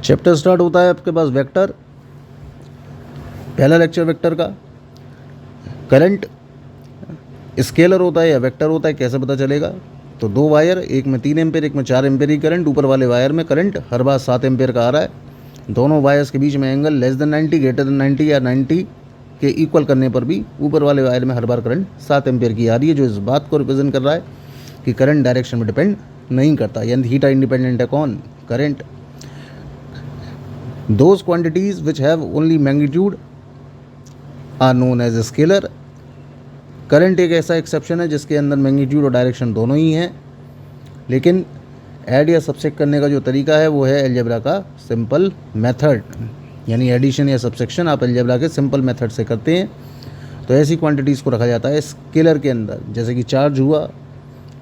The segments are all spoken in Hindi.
चैप्टर स्टार्ट होता है आपके पास वेक्टर, पहला लेक्चर वेक्टर का। करंट स्केलर होता है या वेक्टर होता है, कैसे पता चलेगा? तो दो वायर, एक में 3 एम्पेयर एक में 4 एम्पेयर की करंट, ऊपर वाले वायर में करंट हर बार 7 एम्पेयर का आ रहा है। दोनों वायर्स के बीच में angle less than 90, greater than 90 या 90 के इक्वल करने पर भी ऊपर वाले वायर में हर बार करंट 7 एम्पेयर की आ रही है, जो इस बात को रिप्रेजेंट कर रहा है कि करंट डायरेक्शन में डिपेंड नहीं करता, यानी थीटा इंडिपेंडेंट है कौन? Current. Those quantities which have only magnitude are known as scalar. Current एक ऐसा एक्सेप्शन है जिसके अंदर मैग्नीट्यूड और डायरेक्शन दोनों ही हैं, लेकिन ऐड या सबसेक्ट करने का जो तरीका है वो है अलजेब्रा का सिंपल मेथड, यानी एडिशन या सबसेक्शन आप अलजेब्रा के सिंपल मेथड से करते हैं। तो ऐसी क्वांटिटीज़ को रखा जाता है स्केलर के अंदर, जैसे कि चार्ज हुआ,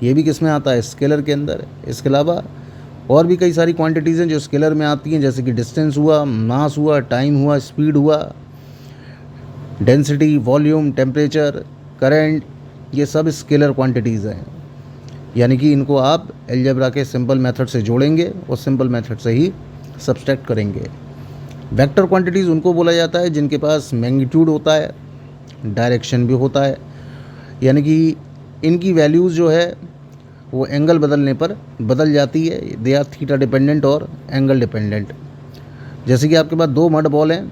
ये भी किस में आता है? स्केलर के अंदर। इसके अलावा और भी कई सारी क्वांटिटीज़ हैं जो स्केलर में आती हैं, जैसे कि डिस्टेंस हुआ, मास हुआ, टाइम हुआ, स्पीड हुआ, डेंसिटी, वॉल्यूम, टेम्परेचर, करंट, ये सब स्केलर क्वांटिटीज़ हैं। यानी कि इनको आप अलजेब्रा के सिंपल मेथड से जोड़ेंगे और सिंपल मेथड से ही सब्सट्रैक्ट करेंगे। वेक्टर क्वांटिटीज़ उनको बोला जाता है जिनके पास मैग्नीट्यूड होता है, डायरेक्शन भी होता है, यानी कि इनकी वैल्यूज़ जो है वो एंगल बदलने पर बदल जाती है। दे आर थीटा डिपेंडेंट और एंगल डिपेंडेंट। जैसे कि आपके पास दो मड बॉल हैं,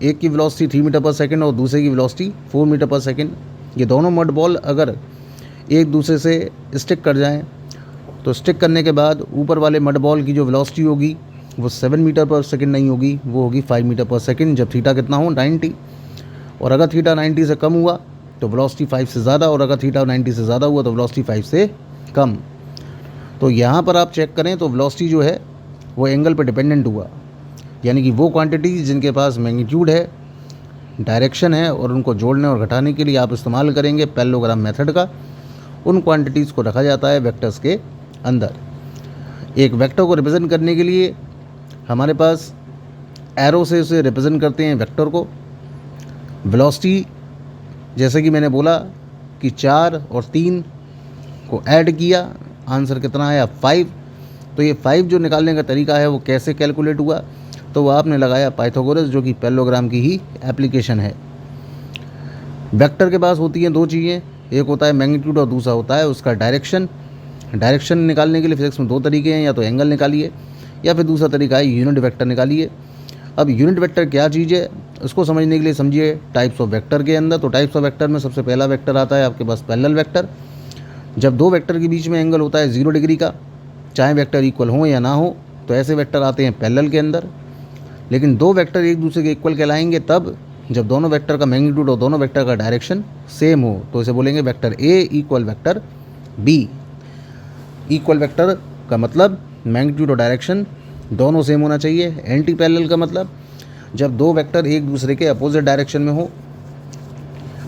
एक की वेलोसिटी 3 मीटर पर सेकंड और दूसरे की वेलोसिटी 4 मीटर पर सेकंड। ये दोनों मड बॉल अगर एक दूसरे से स्टिक कर जाएं, तो स्टिक करने के बाद ऊपर वाले मड बॉल की जो वेलोसिटी होगी वो 7 मीटर पर सेकंड नहीं होगी, वो होगी 5 मीटर पर सेकंड, जब थीटा कितना हो? 90। और अगर थीटा 90 से कम हुआ तो वेलोसिटी 5 से ज़्यादा, और अगर थीटा 90 से ज़्यादा हुआ तो वेलोसिटी 5 से कम। तो यहाँ पर आप चेक करें तो वेलोसिटी जो है वो एंगल पर डिपेंडेंट हुआ, यानी कि वो क्वांटिटीज़ जिनके पास मैग्नीट्यूड है, डायरेक्शन है, और उनको जोड़ने और घटाने के लिए आप इस्तेमाल करेंगे पैरेललोग्राम मेथड का, उन क्वांटिटीज़ को रखा जाता है वेक्टर्स के अंदर। एक वेक्टर को रिप्रेजेंट करने के लिए हमारे पास एरो से उसे रिप्रेजेंट करते हैं वेक्टर को। वेलोसिटी, जैसे कि मैंने बोला कि 4 और 3 को ऐड किया, आंसर कितना आया? 5। तो ये 5 जो निकालने का तरीका है वो कैसे कैलकुलेट हुआ? तो वो आपने लगाया पाइथागोरस, जो कि पैरेललोग्राम की ही एप्लीकेशन है। वेक्टर के पास होती हैं दो चीज़ें, एक होता है मैग्नीट्यूड और दूसरा होता है उसका डायरेक्शन। डायरेक्शन निकालने के लिए फिजिक्स में दो तरीके हैं, या तो एंगल निकालिए या फिर दूसरा तरीका है यूनिट वेक्टर निकालिए। अब यूनिट वेक्टर क्या चीज़ है उसको समझने के लिए समझिए टाइप्स ऑफ वेक्टर के अंदर। तो टाइप्स ऑफ वेक्टर में सबसे पहला वेक्टर आता है आपके पास पैरेलल वेक्टर। जब दो वेक्टर के बीच में एंगल होता है 0 डिग्री का, चाहे वेक्टर इक्वल हो या ना हो, तो ऐसे वेक्टर आते हैं पैरेलल के अंदर। लेकिन दो वेक्टर एक दूसरे के इक्वल कहलाएंगे तब जब दोनों वेक्टर का मैग्नीट्यूड और दोनों वेक्टर का डायरेक्शन सेम हो, तो इसे बोलेंगे vector A equal vector B. Equal vector का मतलब मैग्नीट्यूड और डायरेक्शन दोनों सेम होना चाहिए। एंटी पैरेलल का मतलब जब दो वेक्टर एक दूसरे के अपोजिट डायरेक्शन में हो।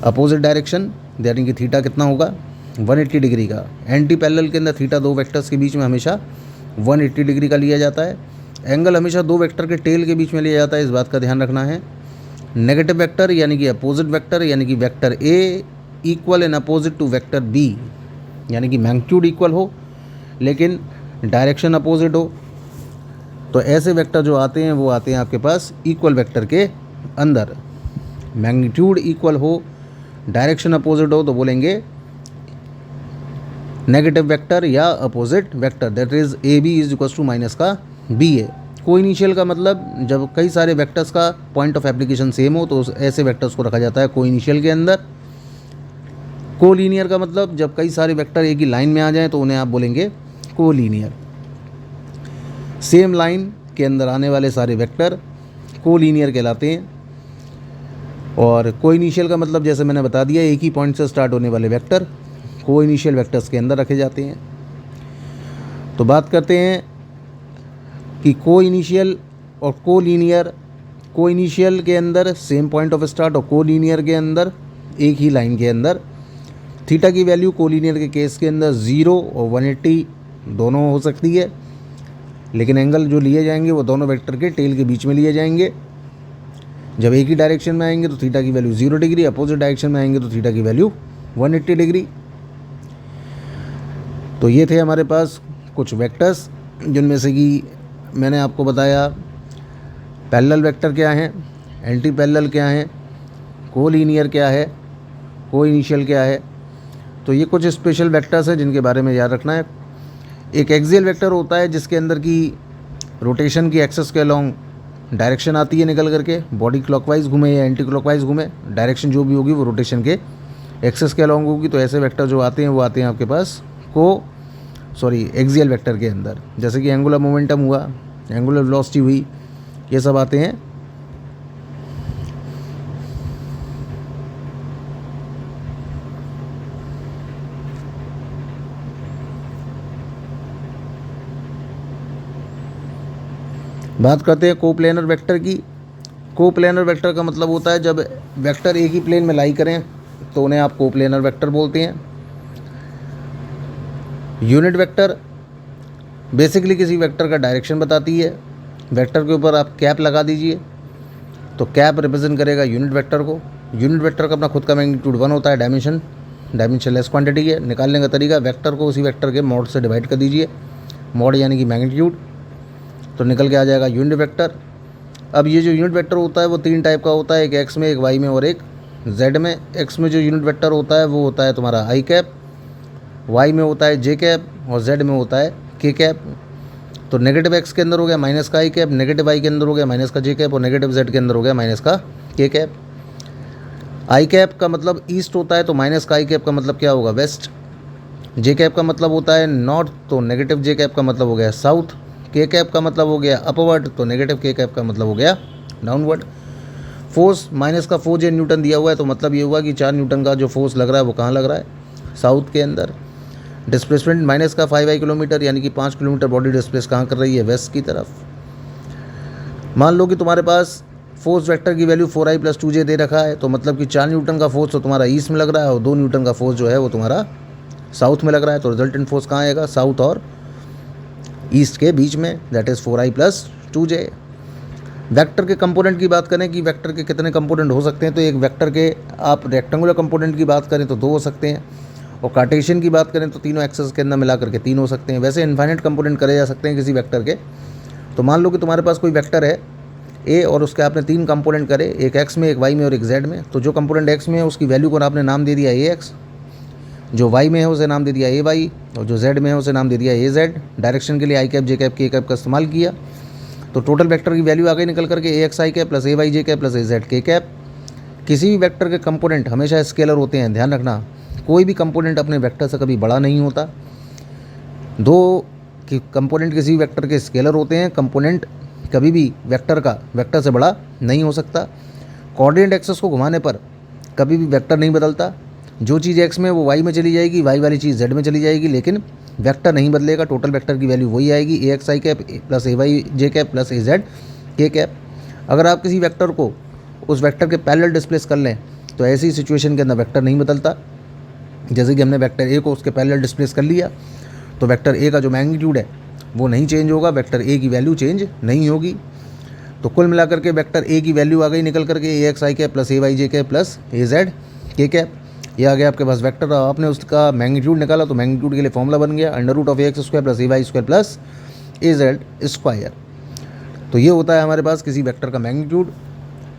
अपोजिट डायरेक्शन यानी कि थीटा कितना होगा? 180 डिग्री का। एंटी पैरेलल के अंदर थीटा दो वेक्टर्स के बीच में हमेशा 180 डिग्री का लिया जाता है। एंगल हमेशा दो वेक्टर के टेल के बीच में लिया जाता है, इस बात का ध्यान रखना है। नेगेटिव वेक्टर यानी कि अपोजिट वेक्टर, यानी कि vector A equal and opposite to vector B, यानी कि मैग्नीट्यूड इक्वल हो लेकिन डायरेक्शन अपोजिट हो। तो ऐसे वेक्टर जो आते हैं वो आते हैं आपके पास इक्वल वेक्टर के अंदर। मैग्नीट्यूड इक्वल हो, डायरेक्शन अपोजिट हो, तो बोलेंगे नेगेटिव वेक्टर या opposite vector. That is A B is equal to minus का बी ए। कोइनिशियल का मतलब जब कई सारे वेक्टर्स का पॉइंट ऑफ एप्लीकेशन सेम हो तो ऐसे वेक्टर्स को रखा जाता है कोइनिशियल के अंदर। कोलीनियर का मतलब जब कई सारे वेक्टर एक ही लाइन में आ जाएं तो उन्हें आप बोलेंगे कोलीनियर। सेम लाइन के अंदर आने वाले सारे वेक्टर कोलीनियर कहलाते हैं। और कोइनिशियल का मतलब जैसे मैंने बता दिया, एक ही पॉइंट से स्टार्ट होने वाले वेक्टर कोइनिशियल वेक्टर्स के अंदर रखे जाते हैं। तो बात करते हैं कि कोइनिशियल और कोलीनियर। कोइनिशियल के अंदर सेम पॉइंट ऑफ स्टार्ट और कोलीनियर के अंदर एक ही लाइन के अंदर। थीटा की वैल्यू कोलीनियर के केस के अंदर 0 और 180 दोनों हो सकती है, लेकिन एंगल जो लिए जाएंगे वो दोनों वेक्टर के टेल के बीच में लिए जाएंगे। जब एक ही डायरेक्शन में आएंगे तो थीटा की वैल्यू 0 डिग्री, अपोजिट डायरेक्शन में आएंगे तो थीटा की वैल्यू 180 डिग्री। तो ये थे हमारे पास कुछ वेक्टर्स, जिनमें से कि मैंने आपको बताया पैरेलल वेक्टर क्या हैं, एंटी पैरेलल क्या हैं, कोलीनियर क्या है, को इनिशियल क्या है। तो ये कुछ स्पेशल वेक्टर्स हैं जिनके बारे में याद रखना है। एक एक्सियल वेक्टर होता है जिसके अंदर की रोटेशन की एक्सेस के अलोंग डायरेक्शन आती है निकल करके, बॉडी क्लॉकवाइज घूमे या एंटी क्लॉकवाइज घूमे, डायरेक्शन जो भी होगी वो रोटेशन के एक्सेस के अलोंग होगी। तो ऐसे वेक्टर जो आते हैं वो आते हैं आपके पास एक्सियल वेक्टर के अंदर, जैसे कि एंगुलर मोमेंटम हुआ, एंगुलर वेलोसिटी हुई, ये सब आते हैं बात करते हैं कोप्लेनर वेक्टर की। कोप्लेनर वेक्टर का मतलब होता है जब वेक्टर एक ही प्लेन में लाई करें तो उन्हें आप कोप्लेनर वेक्टर बोलते हैं। यूनिट वेक्टर बेसिकली किसी वेक्टर का डायरेक्शन बताती है। वेक्टर के ऊपर आप कैप लगा दीजिए तो कैप रिप्रेजेंट करेगा यूनिट वेक्टर को। यूनिट वेक्टर का अपना खुद का मैग्नीट्यूड 1 होता है, डायमेंशनलेस क्वांटिटी है। निकालने का तरीका, वेक्टर को उसी वेक्टर के मॉड से डिवाइड कर दीजिए, मॉड यानी कि मैग्नीट्यूड, तो निकल के आ जाएगा यूनिट वेक्टर। अब ये जो यूनिट वेक्टर होता है वो 3 टाइप का होता है, एक एक्स में, एक वाई में और एक जेड में। एक्स में जो यूनिट वेक्टर होता है वो होता है तुम्हारा आई कैप, वाई में होता है जे कैप और जेड में होता है के कैप। तो नेगेटिव एक्स के अंदर हो गया माइनस का आई कैप, नेगेटिव वाई के अंदर हो गया माइनस का जे कैप और नेगेटिव जेड के अंदर हो गया माइनस का के कैप। आई कैप का मतलब ईस्ट होता है तो माइनस का आई कैप का मतलब क्या होगा, वेस्ट। जे कैप का मतलब होता है नॉर्थ तो नेगेटिव जे कैप का मतलब हो गया साउथ। के कैप का मतलब हो गया अपवर्ड तो नेगेटिव के कैप का मतलब हो गया डाउनवर्ड। फोर्स माइनस का 4 न्यूटन दिया हुआ है तो मतलब ये हुआ कि 4 न्यूटन का जो फोर्स लग रहा है वो कहाँ लग रहा है, साउथ के अंदर। डिस्प्लेसमेंट माइनस का 5 किलोमीटर यानी कि 5 किलोमीटर बॉडी डिस्प्लेस कहाँ कर रही है, वेस्ट की तरफ। मान लो कि तुम्हारे पास फोर्स वेक्टर की वैल्यू 4i + 2j दे रखा है तो मतलब कि 4 न्यूटन का फोर्स तो तुम्हारा ईस्ट में लग रहा है और 2 न्यूटन का फोर्स जो है वो तुम्हारा साउथ में लग रहा है। तो रिजल्टेंट फोर्स कहाँ आएगा, साउथ और ईस्ट के बीच में, that is 4i + 2j। Vector के कंपोनेंट की बात करें कि वेक्टर के कितने कंपोनेंट हो सकते हैं, तो एक वेक्टर के आप रेक्टेंगुलर कंपोनेंट की बात करें तो 2 हो सकते हैं और कार्टेशियन की बात करें तो तीनों एक्सेस के अंदर मिला करके 3 हो सकते हैं। वैसे इनफाइनाइट कंपोनेंट करे जा सकते हैं किसी वेक्टर के। तो मान लो कि तुम्हारे पास कोई वेक्टर है ए और उसके आपने 3 कंपोनेंट करे, एक एक्स में, एक वाई में और एक जेड में। तो जो कंपोनेंट एक्स में है उसकी वैल्यू को आपने नाम दे दिया ए एक्स, जो वाई में है उसे नाम दे दिया ए वाई और जो जेड में है उसे नाम दे दिया ए जेड। डायरेक्शन के लिए आई कैप, जे कैप, के कैप का इस्तेमाल किया तो टोटल वेक्टर की वैल्यू आ गई निकल करके ए एक्स आई कैप प्लस ए वाई जे कैप प्लस ए जेड के कैप। किसी भी वेक्टर के कंपोनेंट हमेशा स्केलर होते हैं, ध्यान रखना। कोई भी कंपोनेंट अपने वेक्टर से कभी बड़ा नहीं होता। 2 कंपोनेंट किसी भी वेक्टर के स्केलर होते हैं, कंपोनेंट कभी भी वेक्टर से बड़ा नहीं हो सकता। कोऑर्डिनेट एक्सेस को घुमाने पर कभी भी वेक्टर नहीं बदलता। जो चीज़ एक्स में वो वाई में चली जाएगी, वाई वाली चीज़ जेड में चली जाएगी, लेकिन वेक्टर नहीं बदलेगा। टोटल वेक्टर की वैल्यू वही आएगी, ए एक्स आई कैप प्लस ए वाई जे कैप प्लस ए जेड के कैप। अगर आप किसी वेक्टर को उस वेक्टर के पैरेलल डिस्प्लेस कर लें तो ऐसी सिचुएशन के अंदर वेक्टर नहीं बदलता। जैसे कि हमने वेक्टर ए को उसके पैरेलल डिस्प्लेस कर लिया तो वेक्टर ए का जो मैग्नीट्यूड है वो नहीं चेंज होगा, वेक्टर ए की वैल्यू चेंज नहीं होगी। तो कुल मिलाकर के वेक्टर ए की वैल्यू आ गई निकल करके ए एक्स आई कैप प्लस ए वाई जे कैप प्लस ए जेड के कैप। ये आ गया आपके पास वेक्टर। आपने उसका मैग्नीट्यूड निकाला तो मैग्नीट्यूड के लिए फॉर्मूला बन गया √(ax² + ay² + az²। तो ये होता है हमारे पास किसी वेक्टर का मैग्नीट्यूड।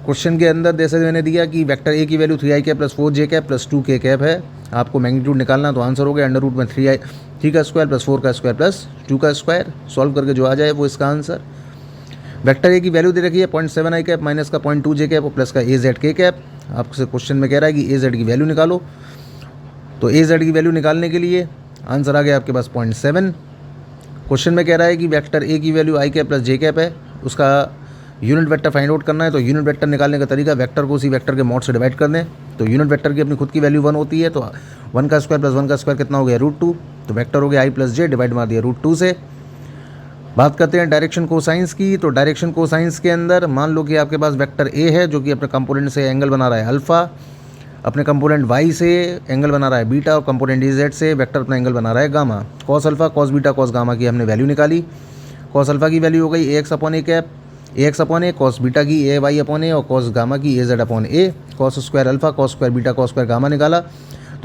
क्वेश्चन के अंदर जैसे मैंने दिया कि वेक्टर ए की value 3i cap + 4j cap + 2k cap है, आपको मैग्नीट्यूड निकालना तो आंसर हो गया √3 का स्क्वायर + 4 का स्क्वायर + 2 का स्क्वायर। सॉल्व करके जो आ जाए वो इसका आंसर। वेक्टर ए की वैल्यू दे रखी है 0.7i कैप माइनस का 0.2j कैप और प्लस का ए जेड के कैप। आपसे क्वेश्चन में कह रहा है कि ए जेड की वैल्यू निकालो, तो ए जेड की वैल्यू निकालने के लिए आंसर आ गया आपके पास 0.7। क्वेश्चन में कह रहा है कि वेक्टर ए की वैल्यू आई कैप प्लस जे कैप है, उसका यूनिट वेक्टर फाइंड आउट करना है। तो यूनिट वेक्टर निकालने का तरीका, वेक्टर को उसी वेक्टर के मॉड से डिवाइड कर दें। तो यूनिट वेक्टर की अपनी खुद की वैल्यू 1 होती है, तो 1 का स्क्वायर + 1 का स्क्वायर कितना हो गया, √2। तो वेक्टर हो गया आई + जे, डिवाइड मार दिया √2 से। बात करते हैं डायरेक्शन कोसाइंस की। तो डायरेक्शन कोसाइंस के अंदर मान लो कि आपके पास वेक्टर ए है जो कि अपने कंपोनेंट से एंगल बना रहा है अल्फ़ा, अपने कंपोनेंट वाई से एंगल बना रहा है बीटा और कंपोनेंट जेड से वेक्टर अपना एंगल बना रहा है gamma. Cos alpha, cos beta, cos gamma की हमने वैल्यू निकाली। कॉस अल्फ़ा की वैल्यू हो गई AX/A cap, AX/A, cos beta की AY/A और कॉस गामा की AZ/A। Cos square alpha, cos square beta, cos square gamma निकाला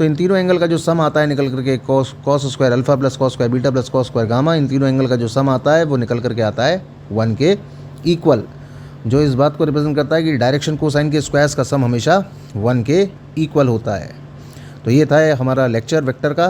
तो इन तीनों एंगल का जो सम आता है निकल करके cos square alpha plus cos square beta plus cos square gamma, इन तीनों एंगल का जो सम आता है वो निकल करके आता है 1 के इक्वल, जो इस बात को रिप्रेजेंट करता है कि डायरेक्शन कोसाइन के स्क्वायर्स का सम हमेशा 1 के इक्वल होता है। तो ये था हमारा लेक्चर वेक्टर का।